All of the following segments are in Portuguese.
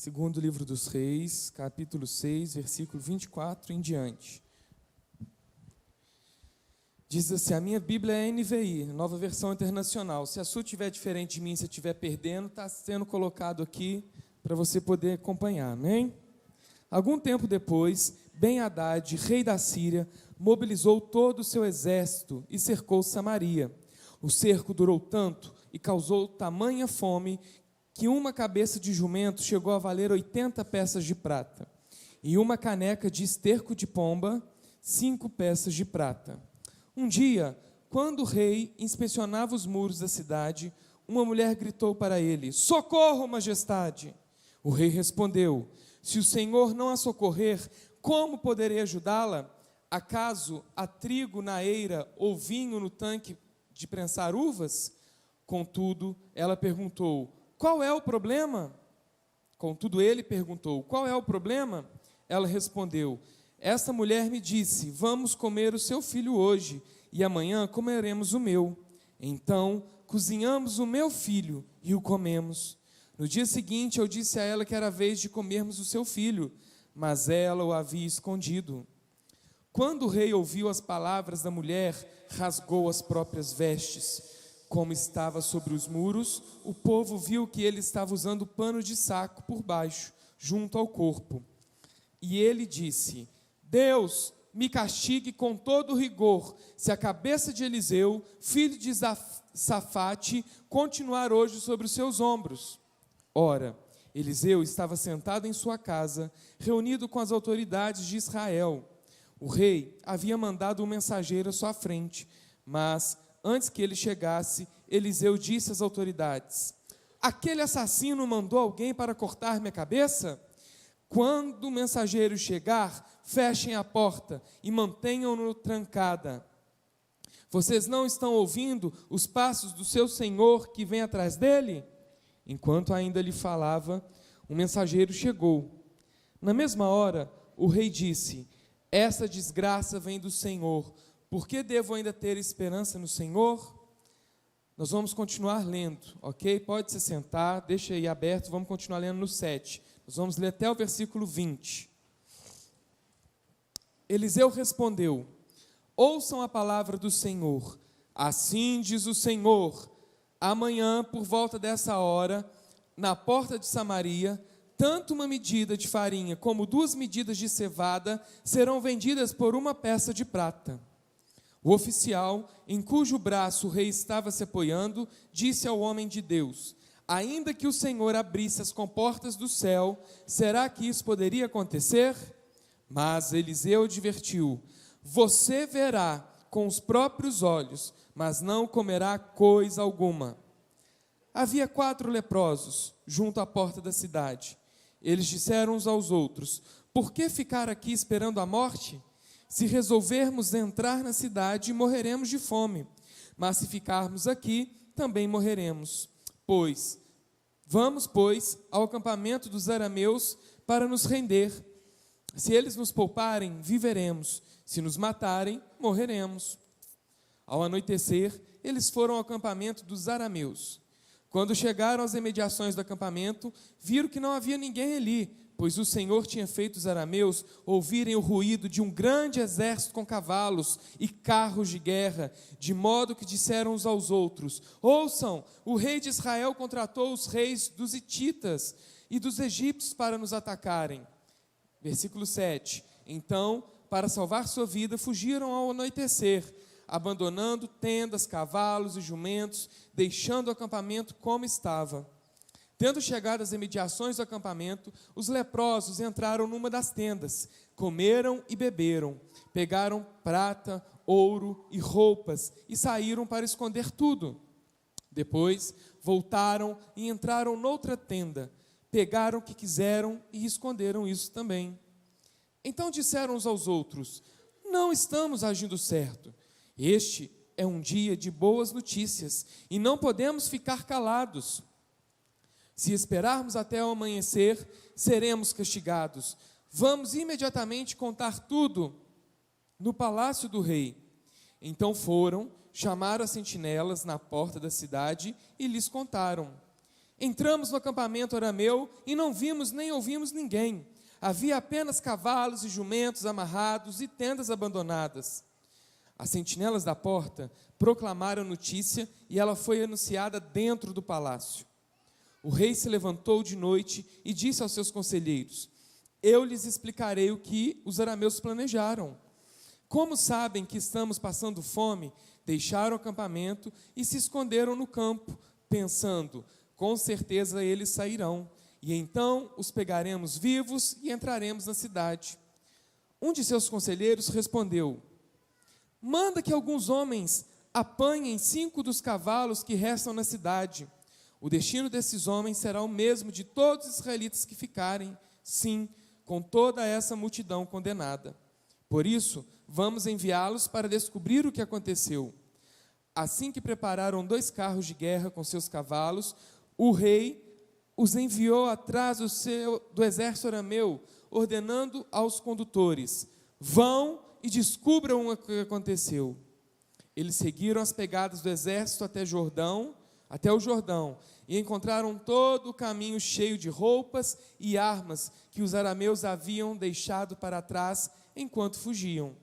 Segundo livro dos Reis, capítulo 6, versículo 24 em diante. Diz assim, a minha Bíblia é NVI, Nova Versão Internacional. Se a sua estiver diferente de mim, se eu estiver perdendo, está sendo colocado aqui para você poder acompanhar, amém? Algum tempo depois, Ben-Hadad, rei da Síria, mobilizou todo o seu exército e cercou Samaria. O cerco durou tanto e causou tamanha fome que uma cabeça de jumento chegou a valer 80 peças de prata, e uma caneca de esterco de pomba, 5 peças de prata. Um dia, quando o rei inspecionava os muros da cidade, uma mulher gritou para ele, socorro, majestade! O rei respondeu, se o Senhor não a socorrer, como poderei ajudá-la? Acaso há trigo na eira ou vinho no tanque de prensar uvas? Contudo, ela perguntou, qual é o problema? Contudo, ele perguntou, qual é o problema? Ela respondeu, esta mulher me disse, vamos comer o seu filho hoje, e amanhã comeremos o meu. Então, cozinhamos o meu filho e o comemos. No dia seguinte, eu disse a ela que era a vez de comermos o seu filho, mas ela o havia escondido. Quando o rei ouviu as palavras da mulher, rasgou as próprias vestes. Como estava sobre os muros, o povo viu que ele estava usando pano de saco por baixo, junto ao corpo. E ele disse, Deus me castigue com todo rigor, se a cabeça de Eliseu, filho de Safate, continuar hoje sobre os seus ombros. Ora, Eliseu estava sentado em sua casa, reunido com as autoridades de Israel. O rei havia mandado um mensageiro à sua frente, mas antes que ele chegasse, Eliseu disse às autoridades, aquele assassino mandou alguém para cortar minha cabeça? Quando o mensageiro chegar, fechem a porta e mantenham-no trancada. Vocês não estão ouvindo os passos do seu senhor que vem atrás dele? Enquanto ainda lhe falava, o mensageiro chegou. Na mesma hora, o rei disse, essa desgraça vem do Senhor. Por que devo ainda ter esperança no Senhor? Nós vamos continuar lendo, ok? Pode se sentar, deixa aí aberto, vamos continuar lendo no 7. Nós vamos ler até o versículo 20. Eliseu respondeu, ouçam a palavra do Senhor. Assim diz o Senhor, amanhã, por volta dessa hora, na porta de Samaria, tanto uma medida de farinha como 2 medidas de cevada serão vendidas por 1 peça de prata. O oficial, em cujo braço o rei estava se apoiando, disse ao homem de Deus, ainda que o Senhor abrisse as comportas do céu, será que isso poderia acontecer? Mas Eliseu advertiu, você verá com os próprios olhos, mas não comerá coisa alguma. Havia 4 leprosos junto à porta da cidade. Eles disseram uns aos outros, por que ficar aqui esperando a morte? Se resolvermos entrar na cidade, morreremos de fome, mas se ficarmos aqui, também morreremos. Vamos, ao acampamento dos arameus para nos render. Se eles nos pouparem, viveremos. Se nos matarem, morreremos. Ao anoitecer, eles foram ao acampamento dos arameus. Quando chegaram às imediações do acampamento, viram que não havia ninguém ali, pois o Senhor tinha feito os arameus ouvirem o ruído de um grande exército com cavalos e carros de guerra, de modo que disseram uns aos outros, ouçam, o rei de Israel contratou os reis dos hititas e dos egípcios para nos atacarem. Versículo 7, então, para salvar sua vida, fugiram ao anoitecer, abandonando tendas, cavalos e jumentos, deixando o acampamento como estava. Tendo chegado às imediações do acampamento, os leprosos entraram numa das tendas, comeram e beberam, pegaram prata, ouro e roupas e saíram para esconder tudo. Depois voltaram e entraram noutra tenda, pegaram o que quiseram e esconderam isso também. Então disseram uns aos outros, não estamos agindo certo. Este é um dia de boas notícias e não podemos ficar calados. Se esperarmos até o amanhecer, seremos castigados. Vamos imediatamente contar tudo no palácio do rei. Então foram, chamaram as sentinelas na porta da cidade e lhes contaram. Entramos no acampamento arameu e não vimos nem ouvimos ninguém. Havia apenas cavalos e jumentos amarrados e tendas abandonadas. As sentinelas da porta proclamaram a notícia e ela foi anunciada dentro do palácio. O rei se levantou de noite e disse aos seus conselheiros: eu lhes explicarei o que os arameus planejaram. Como sabem que estamos passando fome, deixaram o acampamento e se esconderam no campo, pensando: com certeza eles sairão, e então os pegaremos vivos e entraremos na cidade. Um de seus conselheiros respondeu: manda que alguns homens apanhem 5 dos cavalos que restam na cidade. O destino desses homens será o mesmo de todos os israelitas que ficarem, sim, com toda essa multidão condenada. Por isso, vamos enviá-los para descobrir o que aconteceu. Assim que prepararam 2 carros de guerra com seus cavalos, o rei os enviou atrás do exército arameu, ordenando aos condutores: vão e descubram o que aconteceu. Eles seguiram as pegadas do exército até o Jordão, e encontraram todo o caminho cheio de roupas e armas que os arameus haviam deixado para trás enquanto fugiam.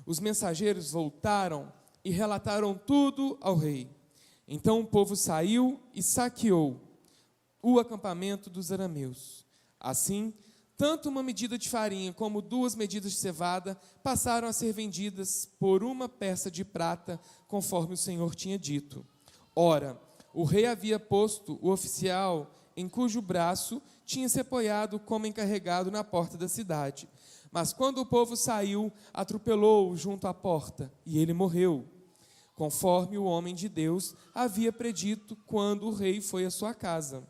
Os mensageiros voltaram e relataram tudo ao rei. Então o povo saiu e saqueou o acampamento dos arameus. Assim, tanto uma medida de farinha como 2 medidas de cevada passaram a ser vendidas por 1 peça de prata, conforme o Senhor tinha dito. Ora, o rei havia posto o oficial em cujo braço tinha se apoiado como encarregado na porta da cidade. Mas quando o povo saiu, atropelou-o junto à porta, e ele morreu, conforme o homem de Deus havia predito quando o rei foi à sua casa.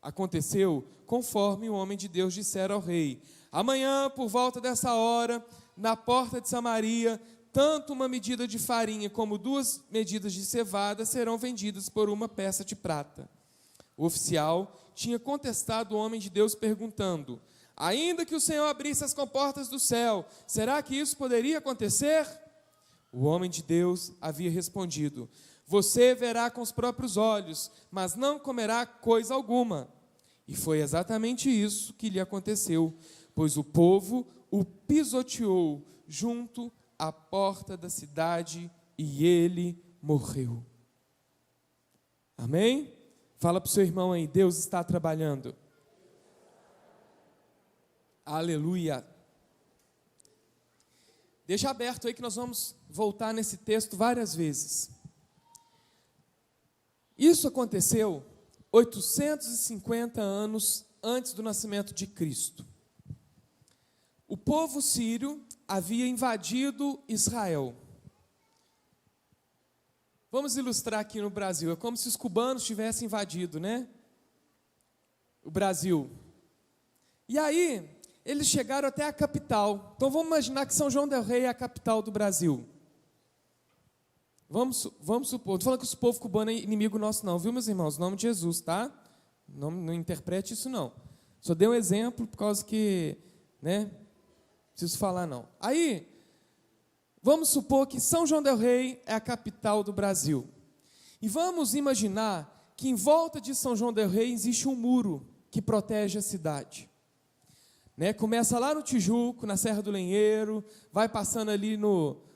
Aconteceu conforme o homem de Deus dissera ao rei: amanhã, por volta dessa hora, na porta de Samaria, tanto uma medida de farinha como 2 medidas de cevada serão vendidas por 1 peça de prata. O oficial tinha contestado o homem de Deus perguntando: ainda que o Senhor abrisse as comportas do céu, será que isso poderia acontecer? O homem de Deus havia respondido: você verá com os próprios olhos, mas não comerá coisa alguma. E foi exatamente isso que lhe aconteceu, pois o povo o pisoteou junto à porta da cidade e ele morreu. Amém? Fala para o seu irmão aí: Deus está trabalhando. Aleluia. Deixa aberto aí que nós vamos voltar nesse texto várias vezes. Isso aconteceu 850 anos antes do nascimento de Cristo. O povo sírio havia invadido Israel. Vamos ilustrar aqui no Brasil. É como se os cubanos tivessem invadido, né? O Brasil. E aí, eles chegaram até a capital. Então vamos imaginar que São João del Rei é a capital do Brasil. Vamos supor, não estou falando que esse povo cubano é inimigo nosso não, viu, meus irmãos? Em nome de Jesus, tá? Não interprete isso não. Só dei um exemplo por causa que, né, preciso falar não. Aí, vamos supor que São João del Rei é a capital do Brasil. E vamos imaginar que em volta de São João del Rei existe um muro que protege a cidade. Né? Começa lá no Tijuco, na Serra do Lenheiro, vai passando ali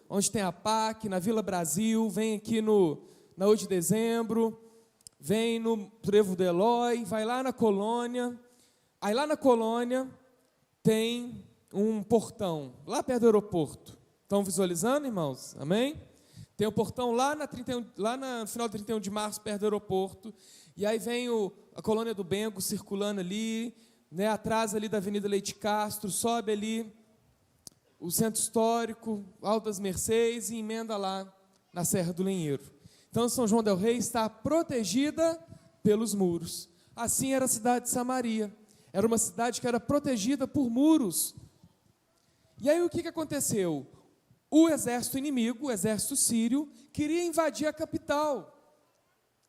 onde tem a PAC, na Vila Brasil, vem aqui na 8 de dezembro, vem no Trevo do Eloy, vai lá na Colônia. Aí lá na Colônia tem um portão, lá perto do aeroporto. Estão visualizando, irmãos? Amém? Tem um portão lá no final do 31 de março, perto do aeroporto. E aí vem a Colônia do Bengo circulando ali, né, atrás ali da Avenida Leite Castro, sobe ali o Centro Histórico, Alto das Mercês e emenda lá na Serra do Lenheiro. Então, São João del Rei está protegida pelos muros. Assim era a cidade de Samaria. Era uma cidade que era protegida por muros. E aí o que aconteceu? O exército inimigo, o exército sírio, queria invadir a capital,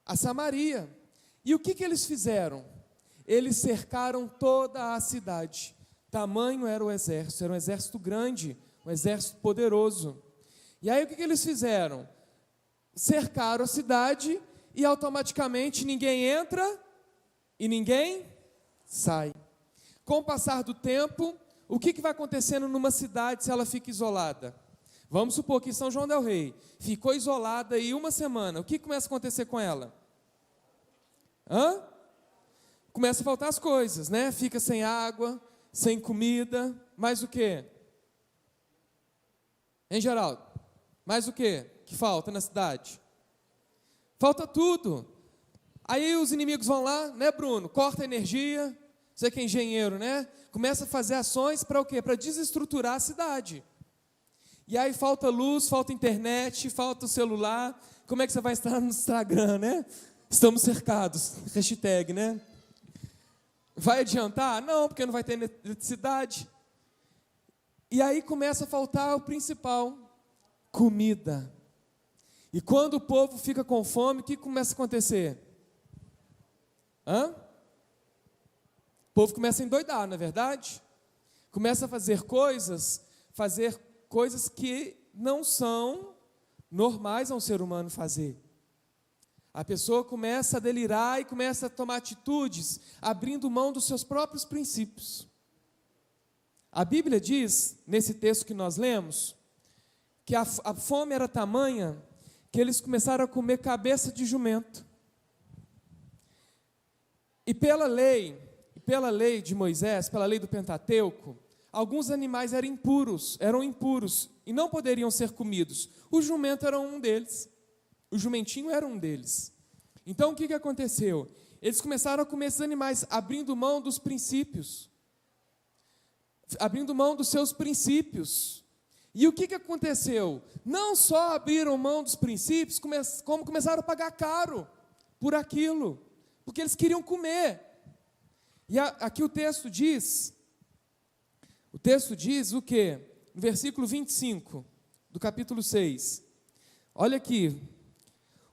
a Samaria. E o que eles fizeram? Eles cercaram toda a cidade. Tamanho era um exército grande, um exército poderoso. E aí o que eles fizeram? Cercaram a cidade e automaticamente ninguém entra e ninguém sai. Com o passar do tempo, o que vai acontecendo numa cidade se ela fica isolada? Vamos supor que São João del Rei ficou isolada aí uma semana. O que começa a acontecer com ela? Começa a faltar as coisas, né? Fica sem água, sem comida, mais o quê? Hein, Geraldo? Mais o quê que falta na cidade? Falta tudo. Aí os inimigos vão lá, né, Bruno? Corta a energia, você que é engenheiro, né? Começa a fazer ações para o quê? Para desestruturar a cidade. E aí falta luz, falta internet, falta o celular. Como é que você vai estar no Instagram, né? Estamos cercados, hashtag, né? Vai adiantar? Não, porque não vai ter eletricidade. E aí começa a faltar o principal, comida. E quando o povo fica com fome, o que começa a acontecer? O povo começa a endoidar, não é verdade? Começa a fazer coisas que não são normais a um ser humano fazer. A pessoa começa a delirar e começa a tomar atitudes, abrindo mão dos seus próprios princípios. A Bíblia diz, nesse texto que nós lemos, que a fome era tamanha que eles começaram a comer cabeça de jumento. E pela lei de Moisés, pela lei do Pentateuco, alguns animais eram impuros e não poderiam ser comidos. O jumento era um deles. O jumentinho era um deles. Então o que aconteceu? Eles começaram a comer esses animais, abrindo mão dos princípios. Abrindo mão dos seus princípios. E o que aconteceu? Não só abriram mão dos princípios, como começaram a pagar caro por aquilo. Porque eles queriam comer. E aqui o texto diz o quê? No versículo 25 do capítulo 6. Olha aqui.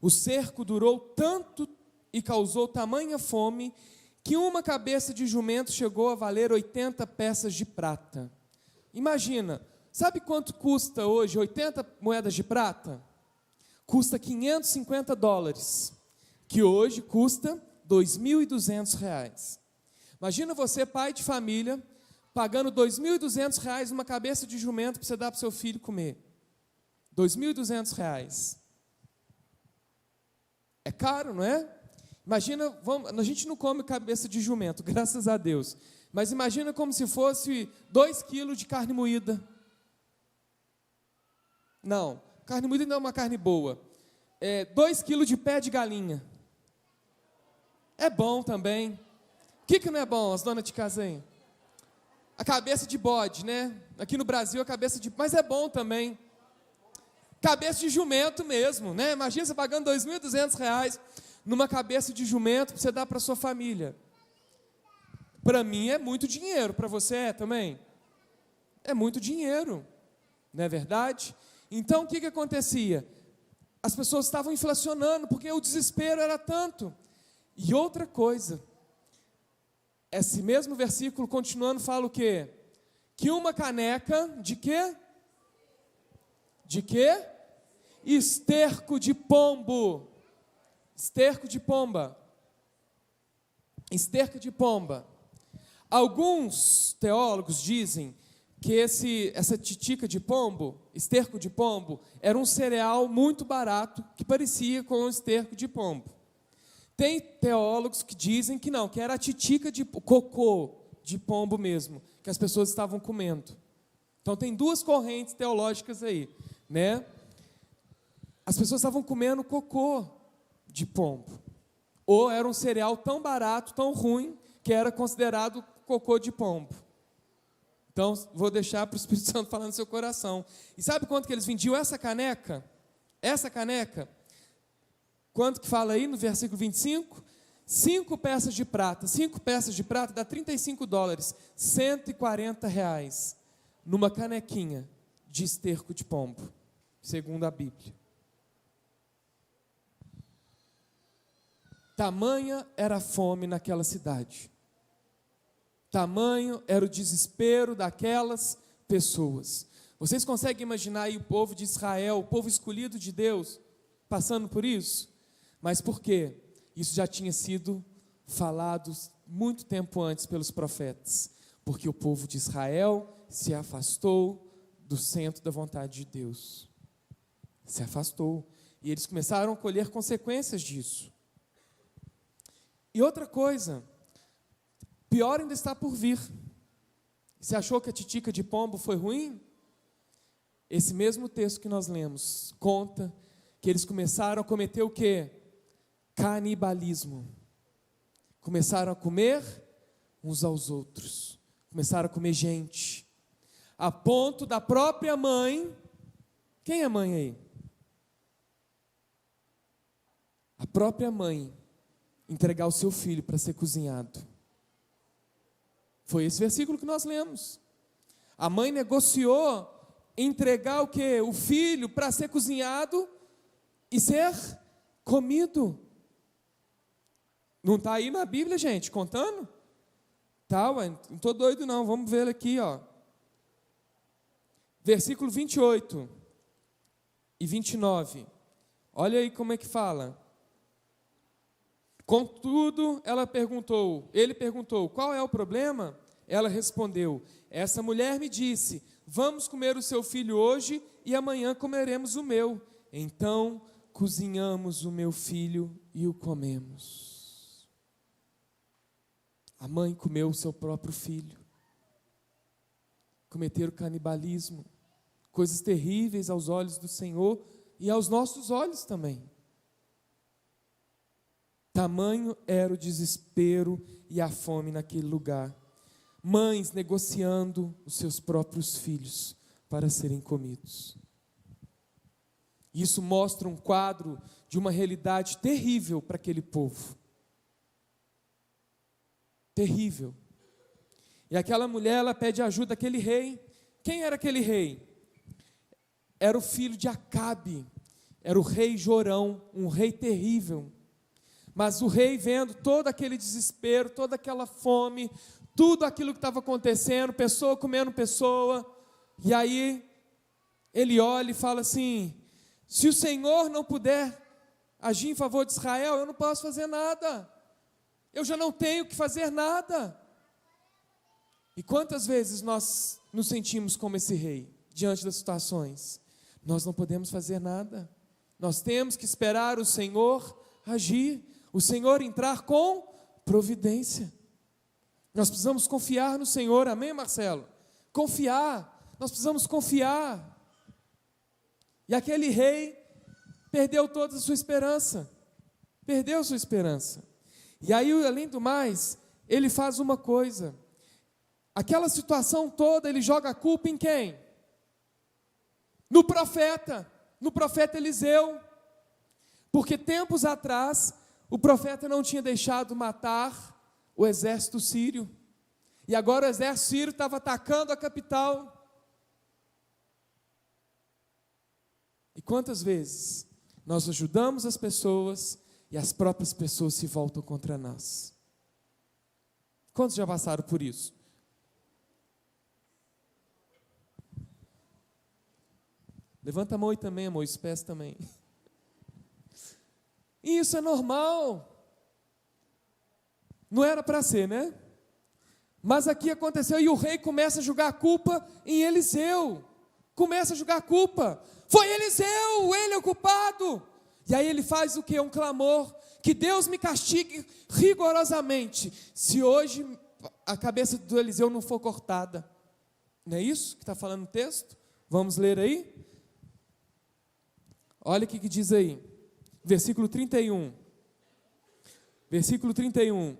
O cerco durou tanto e causou tamanha fome que uma cabeça de jumento chegou a valer 80 peças de prata. Imagina, sabe quanto custa hoje 80 moedas de prata? Custa $550, que hoje custa R$2.200. Imagina você, pai de família, pagando R$2.200 numa cabeça de jumento para você dar para o seu filho comer. R$2.200. É caro, não é? Imagina, a gente não come cabeça de jumento, graças a Deus. Mas imagina como se fosse 2 quilos de carne moída. Não, carne moída não é uma carne boa. 2 quilos de pé de galinha. É bom também. O que não é bom, as donas de casa aí? A cabeça de bode, né? Aqui no Brasil a cabeça de... Mas é bom também. Cabeça de jumento mesmo, né? Imagina você pagando R$2.200 numa cabeça de jumento para você dar para sua família. Para mim é muito dinheiro, para você é também? É muito dinheiro, não é verdade? Então o que acontecia? As pessoas estavam inflacionando, porque o desespero era tanto. E outra coisa, esse mesmo versículo continuando fala o quê? Que uma caneca de quê? De quê? Esterco de pombo. Esterco de pomba. Esterco de pomba. Alguns teólogos dizem que essa titica de pombo, esterco de pombo, era um cereal muito barato que parecia com o esterco de pombo. Tem teólogos que dizem que não, que era a titica de cocô de pombo mesmo, que as pessoas estavam comendo. Então tem duas correntes teológicas aí, né? As pessoas estavam comendo cocô de pombo. Ou era um cereal tão barato, tão ruim, que era considerado cocô de pombo. Então, vou deixar para o Espírito Santo falar no seu coração. E sabe quanto que eles vendiam essa caneca? Essa caneca? Quanto que fala aí no versículo 25? 5 peças de prata. 5 peças de prata dá $35. R$140 numa canequinha de esterco de pombo, segundo a Bíblia. Tamanha era a fome naquela cidade. Tamanho era o desespero daquelas pessoas. Vocês conseguem imaginar aí o povo de Israel, o povo escolhido de Deus, passando por isso? Mas por quê? Isso já tinha sido falados muito tempo antes pelos profetas, porque o povo de Israel se afastou do centro da vontade de Deus. Se afastou. E eles começaram a colher consequências disso. E outra coisa, pior ainda está por vir. Você achou que a titica de pombo foi ruim? Esse mesmo texto que nós lemos conta que eles começaram a cometer o quê? Canibalismo. Começaram a comer uns aos outros. Começaram a comer gente. A ponto da própria mãe. Quem é mãe aí? A própria mãe entregar o seu filho para ser cozinhado. Foi esse versículo que nós lemos. A mãe negociou entregar o quê? O filho para ser cozinhado e ser comido. Não está aí na Bíblia, gente, contando? Tá, ué, não estou doido não, vamos ver aqui, ó. Versículo 28 e 29. Olha aí como é que fala. Contudo, ele perguntou, qual é o problema? Ela respondeu, essa mulher me disse, vamos comer o seu filho hoje e amanhã comeremos o meu. Então, cozinhamos o meu filho e o comemos. A mãe comeu o seu próprio filho. Cometeram canibalismo. Coisas terríveis aos olhos do Senhor e aos nossos olhos também. Tamanho era o desespero e a fome naquele lugar. Mães negociando os seus próprios filhos para serem comidos. Isso mostra um quadro de uma realidade terrível para aquele povo. Terrível. E aquela mulher, ela pede ajuda daquele rei. Quem era aquele rei? Era o filho de Acabe. Era o rei Jorão, um rei terrível. Mas o rei, vendo todo aquele desespero, toda aquela fome, tudo aquilo que estava acontecendo, pessoa comendo pessoa, e aí ele olha e fala assim, se o Senhor não puder agir em favor de Israel, eu não posso fazer nada, eu já não tenho que fazer nada. E quantas vezes nós nos sentimos como esse rei, diante das situações? Nós não podemos fazer nada, nós temos que esperar o Senhor agir, o Senhor entrar com providência. Nós precisamos confiar no Senhor, amém, Marcelo? Confiar, nós precisamos confiar. E aquele rei perdeu toda a sua esperança, perdeu sua esperança. E aí, além do mais, ele faz uma coisa, aquela situação toda, ele joga a culpa em quem? No profeta Eliseu, porque tempos atrás, o profeta não tinha deixado matar o exército sírio, e agora o exército sírio estava atacando a capital. E quantas vezes nós ajudamos as pessoas e as próprias pessoas se voltam contra nós? Quantos já passaram por isso? Levanta a mão aí também, amor, os pés também. E isso é normal. Não era para ser, né? Mas aqui aconteceu e o rei começa a jogar a culpa em Eliseu. Começa a jogar a culpa. Foi Eliseu, ele é o culpado. E aí ele faz o quê? Um clamor, que Deus me castigue rigorosamente, se hoje a cabeça do Eliseu não for cortada. Não é isso que está falando o texto? Vamos ler aí? Olha o que diz aí. Versículo 31. Versículo 31.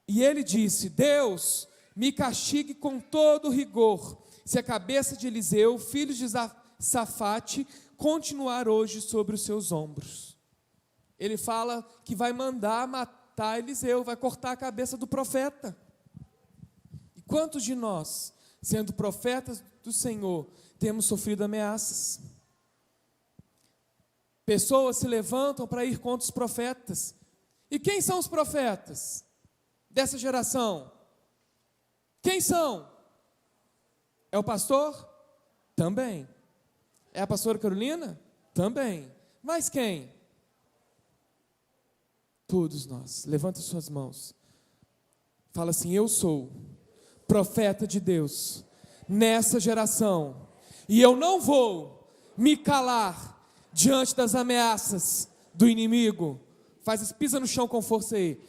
E ele disse, Deus me castigue com todo rigor, se a cabeça de Eliseu, filho de Safate, continuar hoje sobre os seus ombros. Ele fala que vai mandar matar Eliseu, vai cortar a cabeça do profeta. E quantos de nós, sendo profetas do Senhor, temos sofrido ameaças? Pessoas se levantam para ir contra os profetas. E quem são os profetas dessa geração? Quem são? É o pastor? Também. É a pastora Carolina? Também. Mas quem? Todos nós. Levanta suas mãos. Fala assim: eu sou profeta de Deus nessa geração, e eu não vou me calar diante das ameaças do inimigo. Pisa no chão com força aí.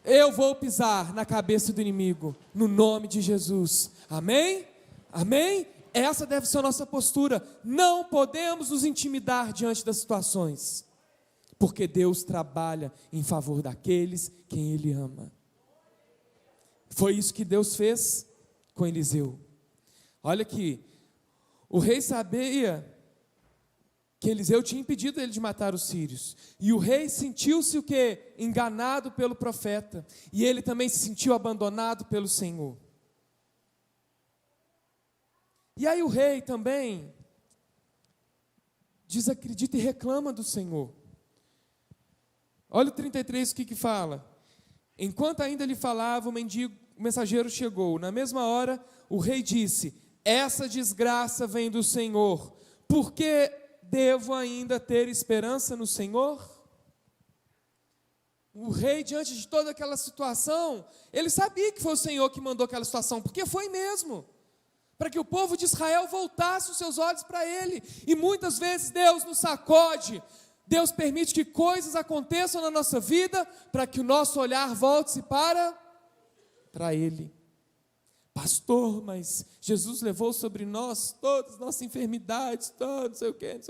Eu vou pisar na cabeça do inimigo, no nome de Jesus. Amém? Amém? Essa deve ser a nossa postura. Não podemos nos intimidar diante das situações, porque Deus trabalha em favor daqueles quem Ele ama. Foi isso que Deus fez com Eliseu. Olha aqui, o rei sabia que Eliseu tinha impedido ele de matar os sírios, e o rei sentiu-se o quê? Enganado pelo profeta, e ele também se sentiu abandonado pelo Senhor. E aí o rei também desacredita e reclama do Senhor. Olha o 33, o que fala? Enquanto ainda lhe falava, o mensageiro chegou. Na mesma hora, o rei disse: essa desgraça vem do Senhor. Por que devo ainda ter esperança no Senhor? O rei, diante de toda aquela situação, ele sabia que foi o Senhor que mandou aquela situação, porque foi mesmo, para que o povo de Israel voltasse os seus olhos para Ele. E muitas vezes Deus nos sacode, Deus permite que coisas aconteçam na nossa vida, para que o nosso olhar volte-se para Ele. Pastor, mas Jesus levou sobre nós todas as nossas enfermidades, não sei o quê.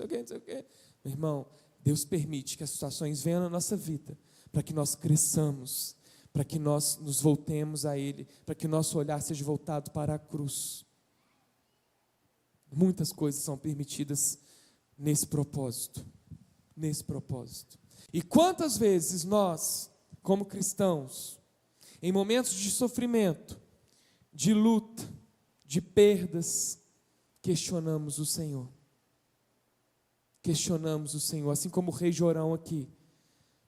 Meu irmão, Deus permite que as situações venham na nossa vida, para que nós cresçamos, para que nós nos voltemos a Ele, para que o nosso olhar seja voltado para a cruz. Muitas coisas são permitidas nesse propósito. E quantas vezes nós, como cristãos, em momentos de sofrimento, de luta, de perdas, questionamos o Senhor. Assim como o rei Jorão aqui.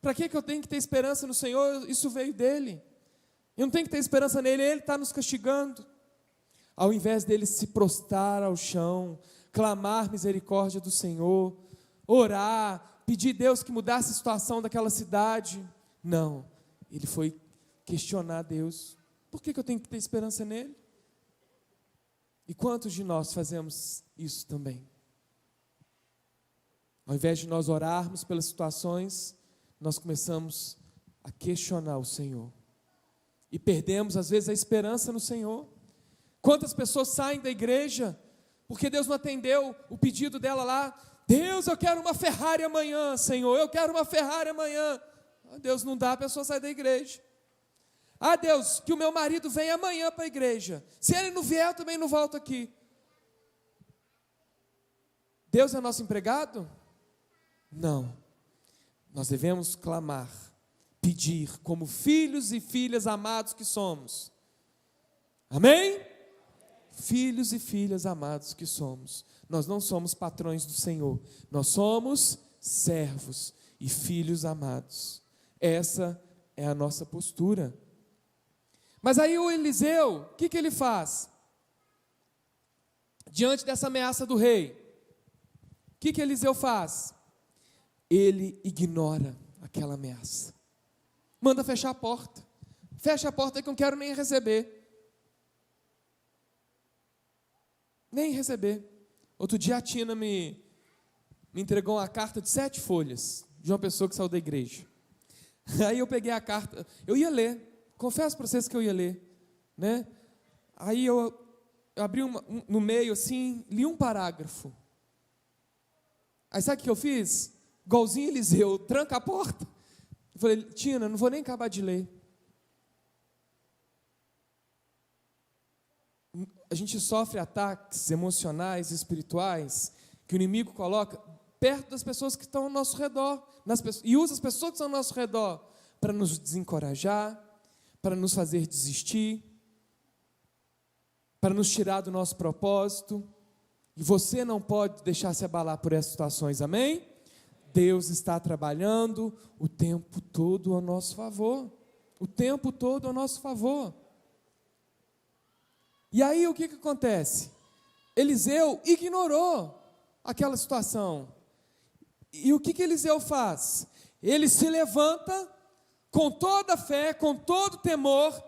Para que eu tenho que ter esperança no Senhor? Isso veio dele. Eu não tenho que ter esperança nele, ele está nos castigando. Ao invés dele se prostrar ao chão, clamar misericórdia do Senhor, orar, pedir a Deus que mudasse a situação daquela cidade. Não, ele foi questionar Deus. Por que eu tenho que ter esperança nele? E quantos de nós fazemos isso também? Ao invés de nós orarmos pelas situações, nós começamos a questionar o Senhor. E perdemos às vezes a esperança no Senhor. Quantas pessoas saem da igreja porque Deus não atendeu o pedido dela lá? Deus, eu quero uma Ferrari amanhã, Senhor, eu quero uma Ferrari amanhã. Deus não dá, a pessoa sai da igreja. Deus, que o meu marido venha amanhã para a igreja. Se ele não vier, eu também não volto aqui. Deus é nosso empregado? Não. Nós devemos clamar, pedir, como filhos e filhas amados que somos. Amém? Filhos e filhas amados que somos. Nós não somos patrões do Senhor, nós somos servos e filhos amados. Essa é a nossa postura. Mas aí o Eliseu, o que ele faz? Diante dessa ameaça do rei, o que Eliseu faz? Ele ignora aquela ameaça. Manda fechar a porta. Fecha a porta que eu não quero nem receber. Nem receber. Outro dia a Tina me entregou uma carta de 7 folhas, de uma pessoa que saiu da igreja. Aí eu peguei a carta, eu ia ler, confesso para vocês que eu ia ler, né? Aí eu abri no meio assim, li um parágrafo. Aí sabe o que eu fiz? Igualzinho Eliseu, tranca a porta. Eu falei: Tina, não vou nem acabar de ler. A gente sofre ataques emocionais, espirituais, que o inimigo coloca perto das pessoas que estão ao nosso redor, e usa as pessoas que estão ao nosso redor para nos desencorajar, para nos fazer desistir, para nos tirar do nosso propósito. E você não pode deixar se abalar por essas situações, amém? Deus está trabalhando o tempo todo ao nosso favor. O tempo todo ao nosso favor. E aí o que acontece? Eliseu ignorou aquela situação. E o que Eliseu faz? Ele se levanta com toda a fé, com todo temor,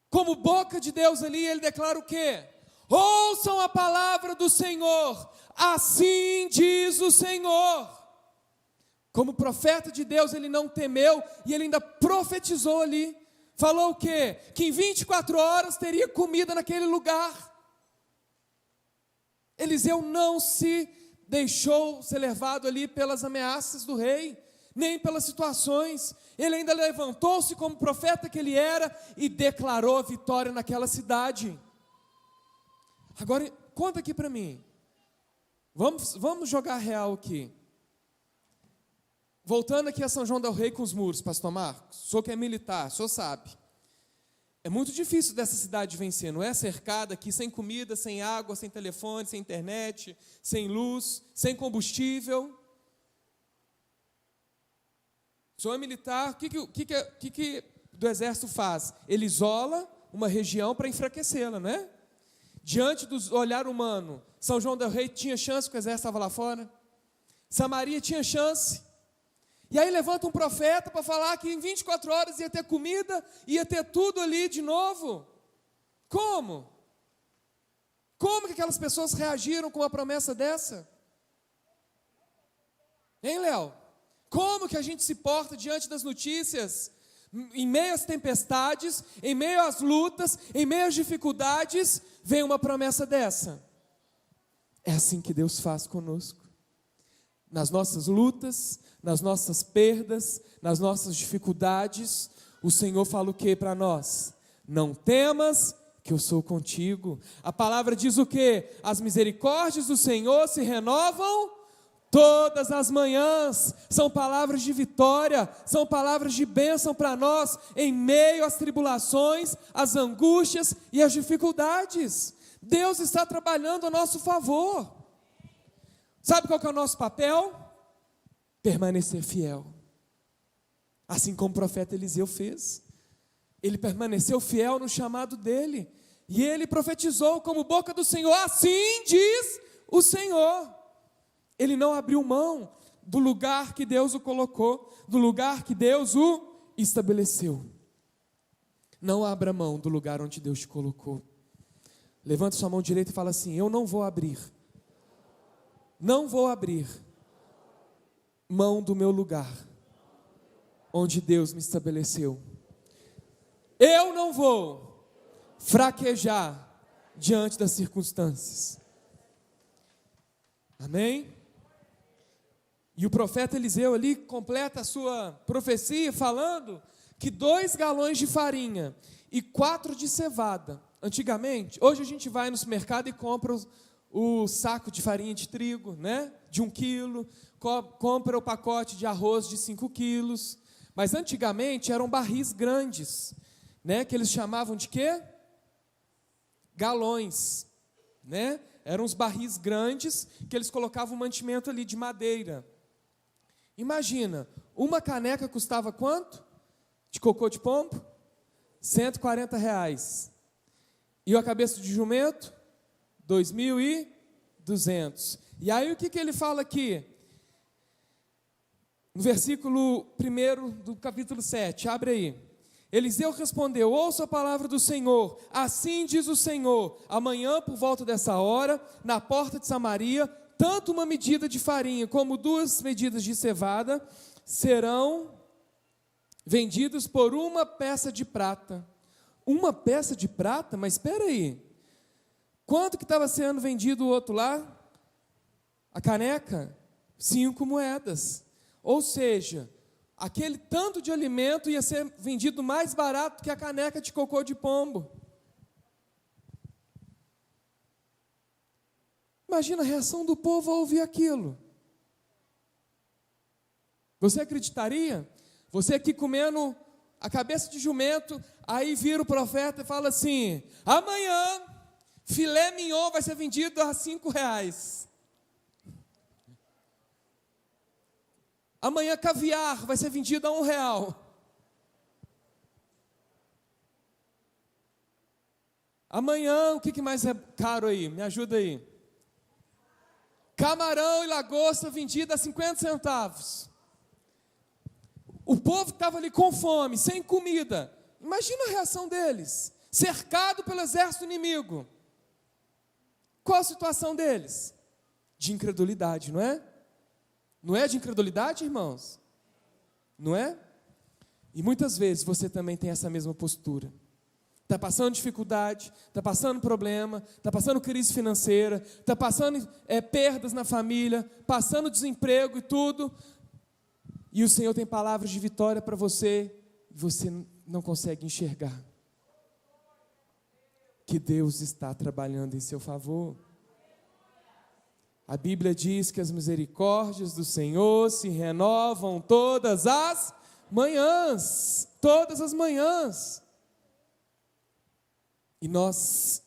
como boca de Deus ali, ele declara o quê? Ouçam a palavra do Senhor, assim diz o Senhor. Como profeta de Deus, ele não temeu e ele ainda profetizou ali. Falou o quê? Que em 24 horas teria comida naquele lugar. Eliseu não se deixou ser levado ali pelas ameaças do rei, nem pelas situações. Ele ainda levantou-se como profeta que ele era e declarou a vitória naquela cidade. Agora, conta aqui para mim. Vamos jogar real aqui. Voltando aqui a São João del Rei com os muros, pastor Marcos. O senhor que é militar, o senhor sabe. É muito difícil dessa cidade vencer, não é? Cercada aqui, sem comida, sem água, sem telefone, sem internet, sem luz, sem combustível. O senhor é militar, o que do exército faz? Ele isola uma região para enfraquecê-la, não é? Diante do olhar humano, São João del Rei tinha chance que o exército estava lá fora? Samaria tinha chance? E aí levanta um profeta para falar que em 24 horas ia ter comida, ia ter tudo ali de novo. Como? Como que aquelas pessoas reagiram com uma promessa dessa? Hein, Léo? Como que a gente se porta diante das notícias? Em meio às tempestades, em meio às lutas, em meio às dificuldades, vem uma promessa dessa. É assim que Deus faz conosco. Nas nossas lutas, nas nossas perdas, nas nossas dificuldades, o Senhor fala o que para nós? Não temas, que eu sou contigo. A palavra diz o quê? As misericórdias do Senhor se renovam todas as manhãs. São palavras de vitória, são palavras de bênção para nós, em meio às tribulações, às angústias e às dificuldades. Deus está trabalhando a nosso favor. Sabe qual que é o nosso papel? Permanecer fiel. Assim como o profeta Eliseu fez. Ele permaneceu fiel no chamado dele. E ele profetizou como boca do Senhor. Assim diz o Senhor. Ele não abriu mão do lugar que Deus o colocou, do lugar que Deus o estabeleceu. Não abra mão do lugar onde Deus te colocou. Levanta sua mão direita e fala assim: eu não vou abrir. Não vou abrir mão do meu lugar, onde Deus me estabeleceu. Eu não vou fraquejar diante das circunstâncias. Amém? E o profeta Eliseu ali completa a sua profecia falando que 2 galões de farinha e 4 de cevada. Antigamente, hoje a gente vai no supermercado e compra o saco de farinha de trigo, né? De 1 quilo, compra o pacote de arroz de 5 quilos, mas antigamente eram barris grandes, né? Que eles chamavam de quê? Galões, né? Eram os barris grandes que eles colocavam um mantimento ali de madeira. Imagina, uma caneca custava quanto? De cocô de pombo? R$140. E a cabeça de jumento? 2.200. E aí o que ele fala aqui? No versículo 1 do capítulo 7, abre aí. Eliseu respondeu: ouça a palavra do Senhor, assim diz o Senhor, amanhã por volta dessa hora, na porta de Samaria, tanto uma medida de farinha como 2 medidas de cevada serão vendidos por 1 peça de prata. 1 peça de prata? Mas espera aí. Quanto que estava sendo vendido o outro lá? A caneca? 5 moedas. Ou seja, aquele tanto de alimento ia ser vendido mais barato que a caneca de cocô de pombo. Imagina a reação do povo ao ouvir aquilo. Você acreditaria? Você aqui comendo a cabeça de jumento, aí vira o profeta e fala assim: amanhã filé mignon vai ser vendido a R$5. Amanhã caviar vai ser vendido a R$1. Amanhã, o que mais é caro aí? Me ajuda aí. Camarão e lagosta vendido a 50 centavos. O povo estava ali com fome, sem comida. Imagina a reação deles, cercado pelo exército inimigo. Qual a situação deles? De incredulidade, não é? Não é de incredulidade, irmãos? Não é? E muitas vezes você também tem essa mesma postura. Está passando dificuldade, está passando problema, está passando crise financeira, está passando perdas na família, passando desemprego e tudo. E o Senhor tem palavras de vitória para você, e você não consegue enxergar que Deus está trabalhando em seu favor. A Bíblia diz que as misericórdias do Senhor se renovam todas as manhãs, todas as manhãs. E nós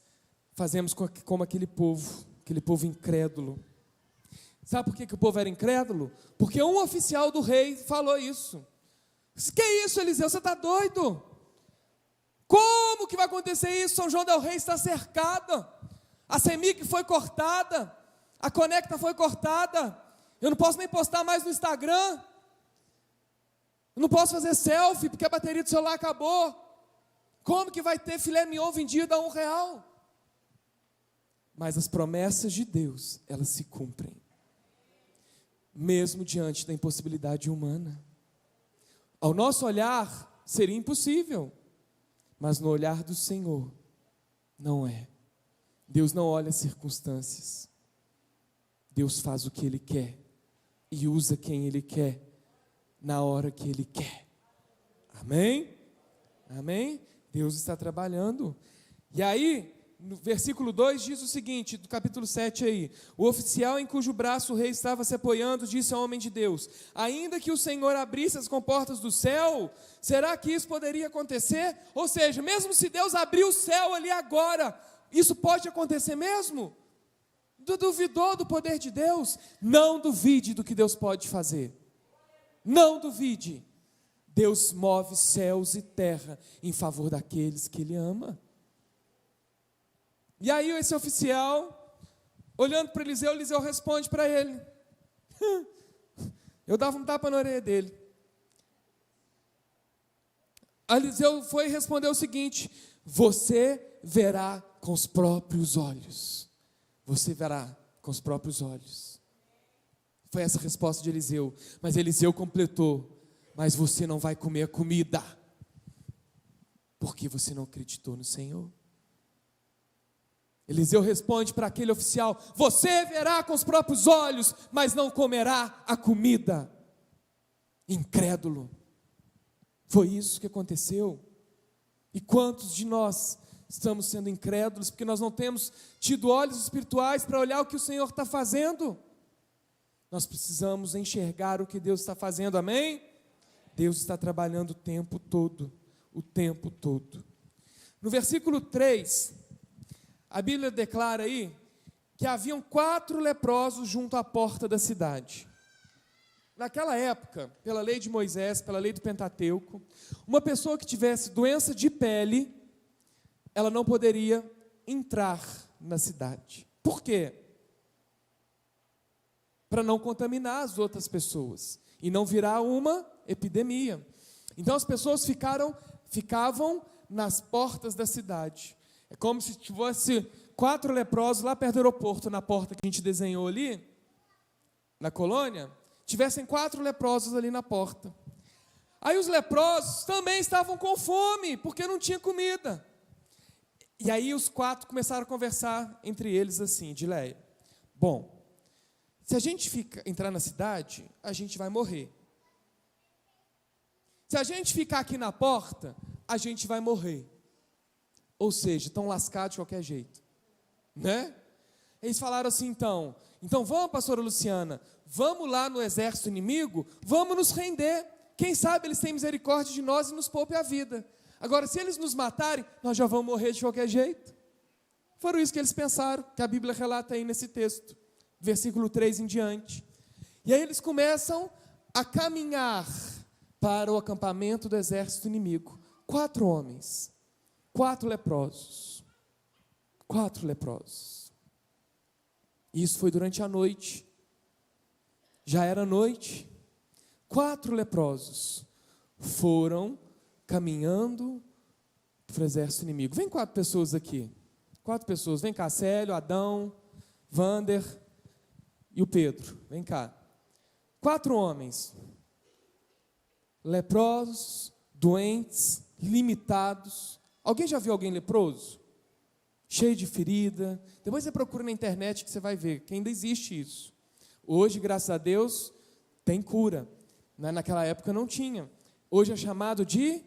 fazemos como aquele povo incrédulo. Sabe por que o povo era incrédulo? Porque um oficial do rei falou isso. Que isso, Eliseu, você está doido? Como que vai acontecer isso? São João del Rei está cercada, a semic foi cortada, a conecta foi cortada, eu não posso nem postar mais no Instagram, eu não posso fazer selfie porque a bateria do celular acabou. Como que vai ter filé mignon vendido a R$1? Mas as promessas de Deus, elas se cumprem, mesmo diante da impossibilidade humana. Ao nosso olhar, seria impossível, mas no olhar do Senhor, não é. Deus não olha as circunstâncias, Deus faz o que Ele quer, e usa quem Ele quer, na hora que Ele quer. Amém? Amém? Deus está trabalhando. E aí, no versículo 2 diz o seguinte, do capítulo 7 aí: o oficial em cujo braço o rei estava se apoiando disse ao homem de Deus: ainda que o Senhor abrisse as comportas do céu, será que isso poderia acontecer? Ou seja, mesmo se Deus abrir o céu ali agora, isso pode acontecer mesmo? Duvidou do poder de Deus? Não duvide do que Deus pode fazer. Não duvide. Deus move céus e terra em favor daqueles que Ele ama. E aí esse oficial, olhando para Eliseu, Eliseu responde para ele. Eu dava um tapa na orelha dele. Eliseu foi e respondeu o seguinte: você verá com os próprios olhos. Você verá com os próprios olhos. Foi essa a resposta de Eliseu. Mas Eliseu completou: mas você não vai comer a comida, porque você não acreditou no Senhor. Eliseu responde para aquele oficial: você verá com os próprios olhos, mas não comerá a comida. Incrédulo. Foi isso que aconteceu. E quantos de nós estamos sendo incrédulos, porque nós não temos tido olhos espirituais para olhar o que o Senhor está fazendo? Nós precisamos enxergar o que Deus está fazendo, amém? Deus está trabalhando o tempo todo, o tempo todo. No versículo 3, a Bíblia declara aí que haviam 4 leprosos junto à porta da cidade. Naquela época, pela lei de Moisés, pela lei do Pentateuco, uma pessoa que tivesse doença de pele, ela não poderia entrar na cidade. Por quê? Para não contaminar as outras pessoas e não virar uma epidemia. Então as pessoas ficavam nas portas da cidade. É como se tivesse 4 leprosos lá perto do aeroporto, na porta que a gente desenhou ali, na colônia, tivessem 4 leprosos ali na porta. Aí os leprosos também estavam com fome, porque não tinha comida. E aí os 4 começaram a conversar entre eles assim: Dileia, bom, se a gente entrar na cidade, a gente vai morrer. Se a gente ficar aqui na porta, a gente vai morrer. Ou seja, estão lascados de qualquer jeito, né? Eles falaram assim: então vamos, pastora Luciana, vamos lá no exército inimigo, vamos nos render. Quem sabe eles têm misericórdia de nós e nos poupe a vida. Agora, se eles nos matarem, nós já vamos morrer de qualquer jeito. Foram isso que eles pensaram, que a Bíblia relata aí nesse texto, versículo 3 em diante. E aí eles começam a caminhar para o acampamento do exército inimigo. 4 homens, 4 leprosos. 4 leprosos. Isso foi durante a noite. Já era noite. 4 leprosos. foram caminhando para o exército inimigo. Vem 4 pessoas aqui. 4 pessoas. Vem cá, Célio, Adão, Vander e o Pedro. Vem cá. 4 homens. Leprosos, doentes, limitados. Alguém já viu alguém leproso? Cheio de ferida. Depois você procura na internet que você vai ver que ainda existe isso. Hoje, graças a Deus, tem cura. Naquela época não tinha. Hoje é chamado de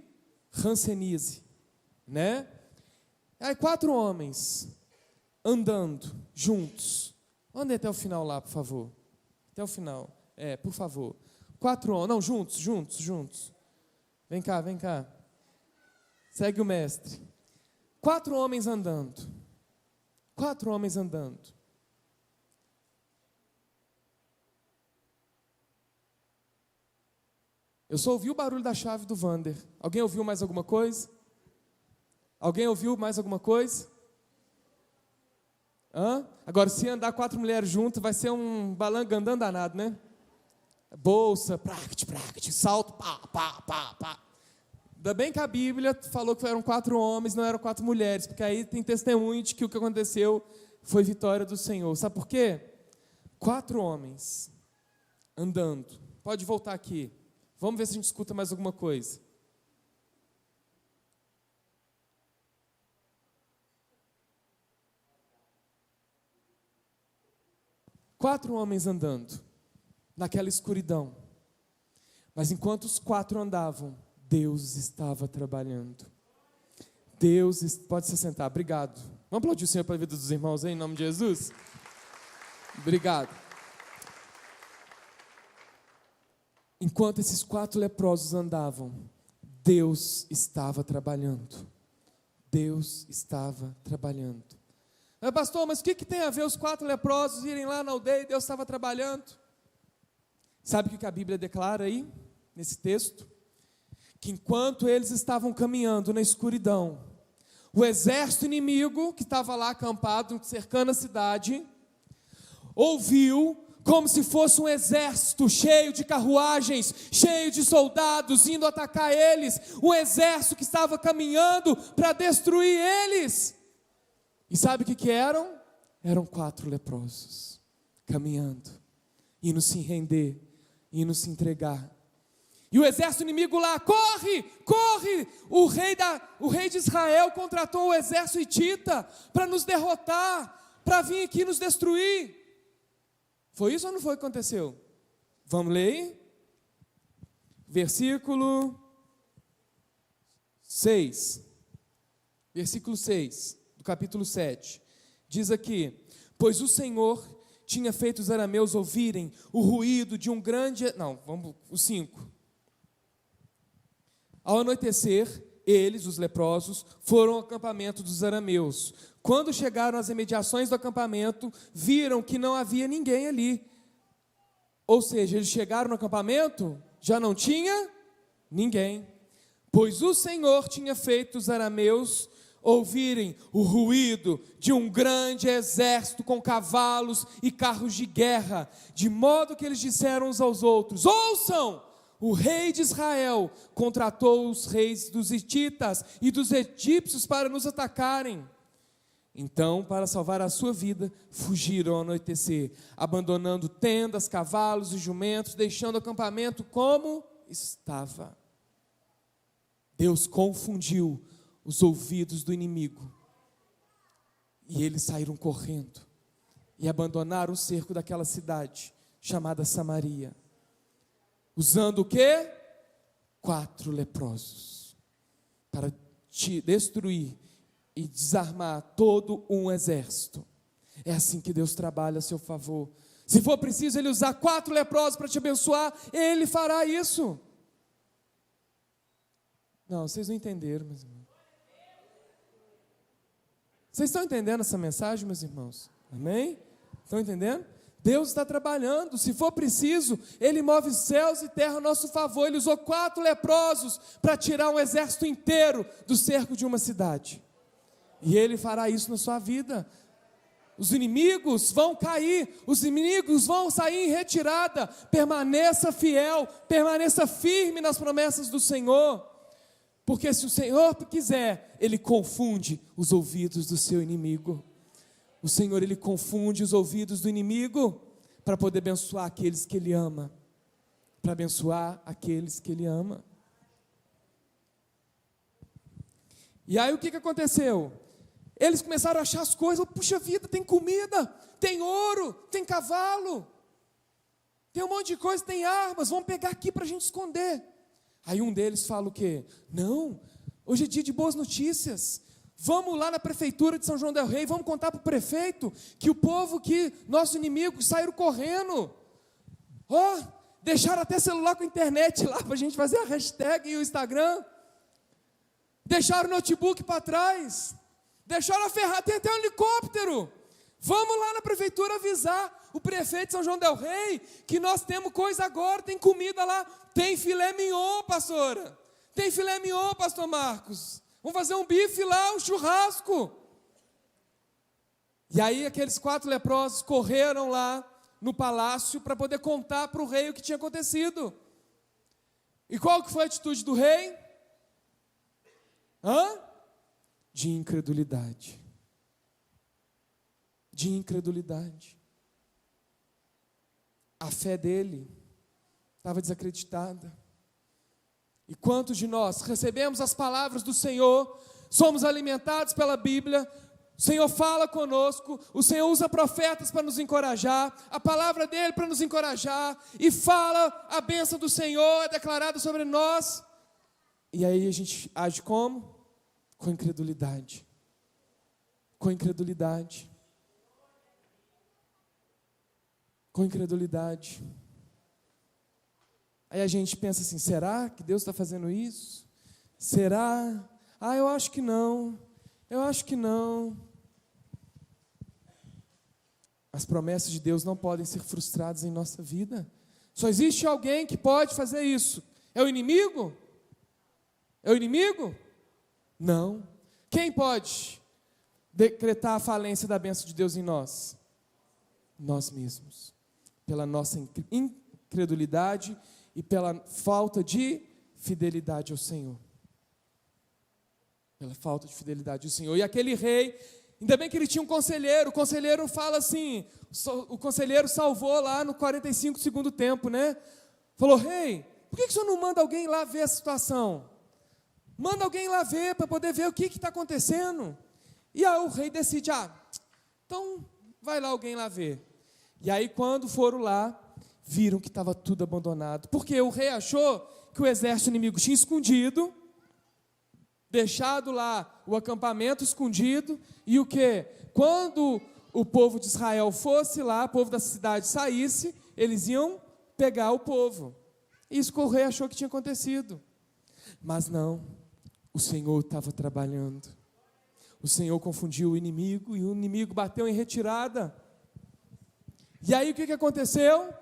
hanseníase, né? Aí 4 homens andando juntos. Andem até o final lá, por favor. Até o final. Por favor. 4 homens, não, juntos. Vem cá. Segue o mestre. 4 homens andando. 4 homens andando. Eu só ouvi o barulho da chave do Vander. Alguém ouviu mais alguma coisa? Agora, se andar 4 mulheres juntas, vai ser um balangandã danado, né? Bolsa, pract, salto, pá. Ainda bem que a Bíblia falou que eram 4 homens, não eram 4 mulheres, porque aí tem testemunho de que o que aconteceu foi vitória do Senhor. Sabe por quê? 4 homens andando. Pode voltar aqui. Vamos ver se a gente escuta mais alguma coisa. Quatro homens andando naquela escuridão. Mas enquanto os 4 andavam, Deus estava trabalhando. Pode se sentar, obrigado. Vamos aplaudir o Senhor pela vida dos irmãos aí, em nome de Jesus? Obrigado. Enquanto esses 4 leprosos andavam, Deus estava trabalhando. Pastor, mas o que tem a ver os 4 leprosos irem lá na aldeia e Deus estava trabalhando? Sabe o que a Bíblia declara aí, nesse texto? Que enquanto eles estavam caminhando na escuridão, o exército inimigo, que estava lá acampado, cercando a cidade, ouviu como se fosse um exército cheio de carruagens, cheio de soldados indo atacar eles, um exército que estava caminhando para destruir eles. E sabe o que eram? Eram 4 leprosos, caminhando, indo se render, indo se entregar. E o exército inimigo lá, corre! O rei de Israel contratou o exército hitita para nos derrotar, para vir aqui nos destruir. Foi isso ou não foi o que aconteceu? Vamos ler aí? Versículo 6. Versículo 6, do capítulo 7. Diz aqui: pois o Senhor tinha feito os arameus ouvirem o ruído de um grande... o 5. Ao anoitecer, eles, os leprosos, foram ao acampamento dos arameus. Quando chegaram às imediações do acampamento, viram que não havia ninguém ali. Ou seja, eles chegaram no acampamento, já não tinha ninguém. Pois o Senhor tinha feito os arameus ouvirem o ruído de um grande exército com cavalos e carros de guerra, de modo que eles disseram uns aos outros: ouçam! O rei de Israel contratou os reis dos hititas e dos egípcios para nos atacarem. Então, para salvar a sua vida, fugiram ao anoitecer, abandonando tendas, cavalos e jumentos, deixando o acampamento como estava. Deus confundiu os ouvidos do inimigo, e eles saíram correndo, e abandonaram o cerco daquela cidade, chamada Samaria, usando o quê? 4 leprosos, para te destruir e desarmar todo um exército. É assim que Deus trabalha a seu favor. Se for preciso Ele usar 4 leprosos para te abençoar, Ele fará isso. Não, vocês não entenderam, meus irmãos. Vocês estão entendendo essa mensagem, meus irmãos? Amém? Estão entendendo? Deus está trabalhando. Se for preciso, Ele move céus e terra a nosso favor. Ele usou 4 leprosos para tirar um exército inteiro do cerco de uma cidade. E Ele fará isso na sua vida. os inimigos vão cair, os inimigos vão sair em retirada. Permaneça fiel, permaneça firme nas promessas do Senhor, porque se o Senhor quiser, Ele confunde os ouvidos do seu inimigo. O Senhor, Ele confunde os ouvidos do inimigo para poder abençoar aqueles que Ele ama, para abençoar aqueles que Ele ama. E aí o que aconteceu? Eles começaram a achar as coisas, puxa vida, tem comida, tem ouro, tem cavalo, tem um monte de coisa, tem armas, vamos pegar aqui para a gente esconder. Aí um deles fala o quê? Não, hoje é dia de boas notícias, vamos lá na prefeitura de São João del Rei, vamos contar para o prefeito que o povo, que nossos inimigos saíram correndo. Deixaram até celular com internet lá para a gente fazer a hashtag e o Instagram. Deixaram o notebook para trás. Deixaram a ferrada, tem até um helicóptero. Vamos lá na prefeitura avisar o prefeito de São João del Rei que nós temos coisa agora, tem comida lá. Tem filé mignon, pastora. Tem filé mignon, pastor Marcos. Vamos fazer um bife lá, um churrasco. E aí aqueles 4 leprosos correram lá no palácio para poder contar para o rei o que tinha acontecido. E qual que foi a atitude do rei? De incredulidade. De incredulidade. A fé dele estava desacreditada. E quantos de nós recebemos as palavras do Senhor, somos alimentados pela Bíblia, o Senhor fala conosco, o Senhor usa profetas para nos encorajar, a palavra dele para nos encorajar, e fala, a bênção do Senhor é declarada sobre nós, e aí a gente age como? Com incredulidade. Com incredulidade. Com incredulidade. Aí a gente pensa assim, será que Deus está fazendo isso? Será? Eu acho que não. Eu acho que não. As promessas de Deus não podem ser frustradas em nossa vida. Só existe alguém que pode fazer isso. É o inimigo? É o inimigo? Não. Quem pode decretar a falência da bênção de Deus em nós? Nós mesmos. Pela nossa incredulidade e pela falta de fidelidade ao Senhor. Pela falta de fidelidade ao Senhor. E aquele rei, ainda bem que ele tinha um conselheiro. O conselheiro fala assim, o conselheiro salvou lá no 45 segundo tempo, né? Falou, rei, por que o senhor não manda alguém lá ver a situação? Manda alguém lá ver, para poder ver o que está acontecendo. E aí o rei decide, então vai lá alguém lá ver. E aí quando foram lá, viram que estava tudo abandonado. Porque o rei achou que o exército inimigo tinha escondido, deixado lá o acampamento escondido, e o quê? Quando o povo de Israel fosse lá, o povo da cidade saísse, eles iam pegar o povo. Isso que o rei achou que tinha acontecido. Mas não. O Senhor estava trabalhando. O Senhor confundiu o inimigo e o inimigo bateu em retirada. E aí o que aconteceu?